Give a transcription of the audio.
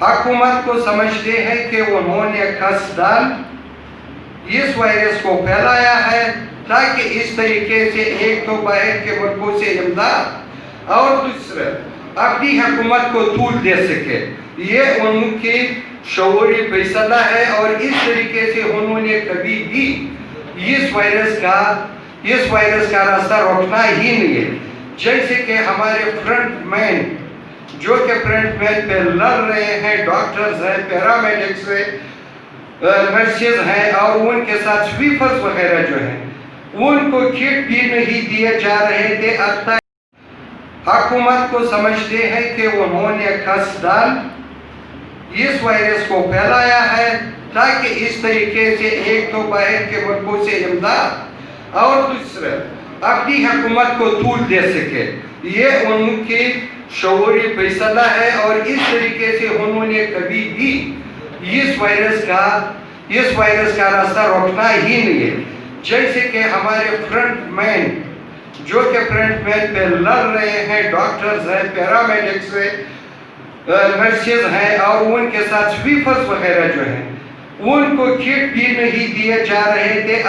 حکومت کو سمجھتے ہیں کہ انہوں نے قصداً اس وائرس کو پھیلایا ہے تاکہ اس طریقے سے ایک تو باہر کے ملکوں سے امداد اور دوسرا اپنی حکومت کو طول دے سکے. یہ ان کی شعوری فیصلہ ہے اور اس طریقے سے انہوں نے کبھی بھی اس وائرس کا راستہ روکنا ہی نہیں ہے. جیسے کہ ہمارے فرنٹ مین جو کہ فرنٹ مین پہ لڑ رہے ہیں، ڈاکٹرز ہیں، پیرامیڈکس ہیں، نرسز ہیں اور ان کے ساتھ سویپرز وغیرہ جو ہیں، ان کو کٹ بھی نہیں دیے جا رہے تھے. حکومت کو سمجھتے ہیں کہ انہوں نے قصداً اس وائرس کو پھیلایا ہے تاکہ اس طریقے سے ایک تو باہر کے ملکوں سے امداد اور دوسرا اپنی حکومت کو طول دے سکے. یہ ان کی شعوری فیصلہ ہے اور اس طریقے سے انہوں نے کبھی بھی اس وائرس کا راستہ روکنا ہی نہیں ہے. جیسے کہ ہمارے فرنٹ مین جو کہ فرنٹ مین پہ لڑ رہے ہیں، ڈاکٹرز ہیں، پیرامیڈکس ہیں، نرسز ہیں اور ان کے ساتھ سویپرز وغیرہ جو ہیں، ان کو کٹ بھی نہیں دیے جا رہے تھے.